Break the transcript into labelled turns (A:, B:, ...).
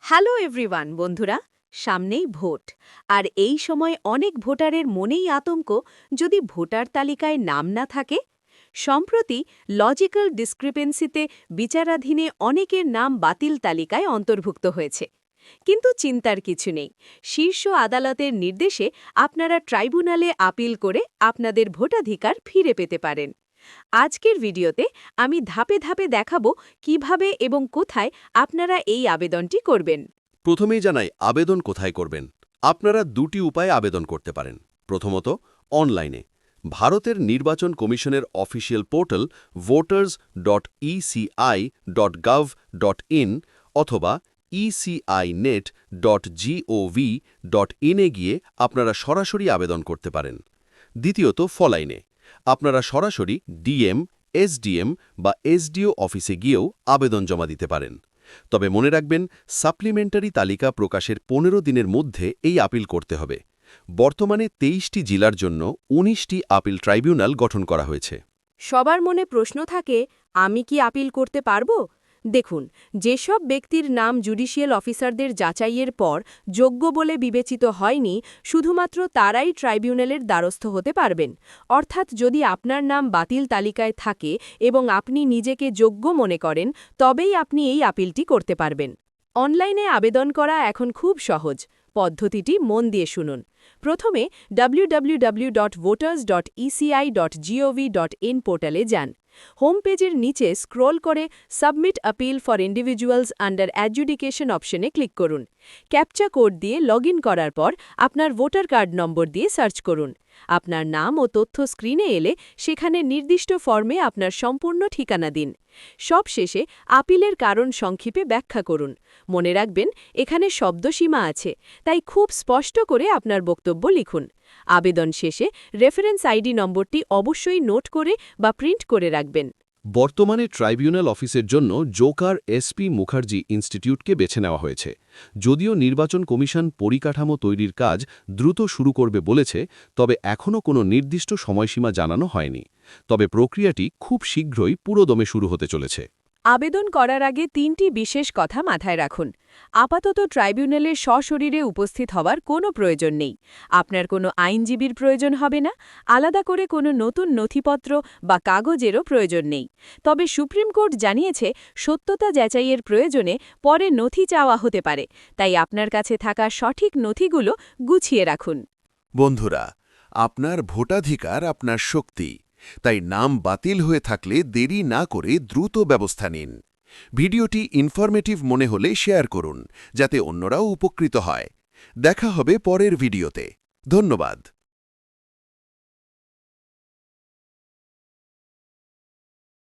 A: Hello everyone বন্ধুরা, সামনেই vote. আর এই সময় অনেক ভোটারের মনেই আতঙ্ক, যদি ভোটার তালিকায় নাম না থাকে। সম্প্রতি লজিক্যাল ডিসক্রিপেন্সিতে বিচারাধীনে অনেকের নাম বাতিল তালিকায় অন্তর্ভুক্ত হয়েছে। কিন্তু চিন্তার কিছু নেই, শীর্ষ আদালতের নির্দেশে আপনারা ট্রাইব্যুনালে আপিল করে আপনাদের ভোটাধিকার ফিরে পেতে পারেন। আজকের ভিডিওতে আমি ধাপে ধাপে দেখাবো কিভাবে এবং কোথায় আপনারা এই আবেদনটি করবেন।
B: প্রথমেই জানাই আবেদন কোথায় করবেন। আপনারা দুটি উপায়ে আবেদন করতে পারেন। প্রথমত, অনলাইনে ভারতের নির্বাচন কমিশনের অফিসিয়াল পোর্টাল voters.eci.gov.in অথবা ecinet.gov.in এ গিয়ে আপনারা সরাসরি আবেদন করতে পারেন। দ্বিতীয়ত, ফলাইনে আপনারা সরাসরি ডিএম, এসডিএম বা এসডিও অফিসে গিয়েও আবেদন জমা দিতে পারেন। তবে মনে রাখবেন, সাপ্লিমেন্টারি তালিকা প্রকাশের 15 দিনের মধ্যে এই আপিল করতে হবে। বর্তমানে 23টি জেলার জন্য 19টি আপিল ট্রাইব্যুনাল গঠন করা হয়েছে।
A: সবার মনে প্রশ্ন থাকে, আমি কি আপিল করতে পারবো? দেখুন, যেসব ব্যক্তির নাম জুডিশিয়াল অফিসারদের যাচাইয়ের পর যোগ্য বলে বিবেচিত হয়নি, শুধুমাত্র তারাই ট্রাইব্যুনালের দ্বারস্থ হতে পারবেন। অর্থাৎ যদি আপনার নাম বাতিল তালিকায় থাকে এবং আপনি নিজেকে যোগ্য মনে করেন, তবেই আপনি এই আপিলটি করতে পারবেন। অনলাইনে আবেদন করা এখন খুব সহজ। পদ্ধতিটি মন দিয়ে শুনুন। প্রথমে www.voters.eci.gov.in পোর্টালে যান। হোম পেজের নিচে স্ক্রল করে submit appeal for individuals under adjudication অপশনে ক্লিক করুন। ক্যাপচা কোড দিয়ে লগইন করার পর আপনার ভোটার কার্ড নম্বর দিয়ে সার্চ করুন। আপনার নাম ও তথ্য স্ক্রিনে এলে সেখানে নির্দিষ্ট ফর্মে আপনার সম্পূর্ণ ঠিকানা দিন। সবশেষে আপিলের কারণ সংক্ষেপে ব্যাখ্যা করুন। মনে রাখবেন, এখানে শব্দসীমা আছে, তাই খুব স্পষ্ট করে আপনার বক্তব্য লিখুন। আবেদন শেষে রেফারেন্স আইডি নম্বরটি অবশ্যই নোট করে বা প্রিন্ট করে রাখবেন।
B: বর্তমানে ট্রাইব্যুনাল অফিসের জন্য জোকার এসপি মুখার্জি ইনস্টিটিউটকে বেছে নেওয়া হয়েছে। যদিও নির্বাচন কমিশন পরিকাঠামো তৈরির কাজ দ্রুত শুরু করবে বলেছে, তবে এখনও কোনো নির্দিষ্ট সময়সীমা জানানো হয়নি। তবে প্রক্রিয়াটি খুব শীঘ্রই পুরোদমে শুরু হতে চলেছে।
A: আবেদন করার আগে 3টি বিশেষ কথা মাথায় রাখুন। আপাতত ট্রাইব্যুনালে সশরীরে উপস্থিত হওয়ার কোনো প্রয়োজন নেই। আপনার কোনো আইনজীবীর প্রয়োজন হবে না। আলাদা করে কোনো নতুন নথিপত্র বা কাগজেরও প্রয়োজন নেই। তবে সুপ্রিম কোর্ট জানিয়েছে, সত্যতা যাচাইয়ের প্রয়োজনে পরে নথি চাওয়া হতে পারে, তাই আপনার কাছে থাকা সঠিক নথিগুলো গুছিয়ে রাখুন।
C: বন্ধুরা, আপনার ভোটাধিকার আপনার শক্তি। তাই নাম বাতিল হয়ে থাকলে দেরি না করে দ্রুত ব্যবস্থা নিন। ভিডিওটি ইনফরমেটিভ মনে হলে শেয়ার করুন, যাতে অন্যরাও উপকৃত হয়। দেখা হবে পরের ভিডিওতে। ধন্যবাদ।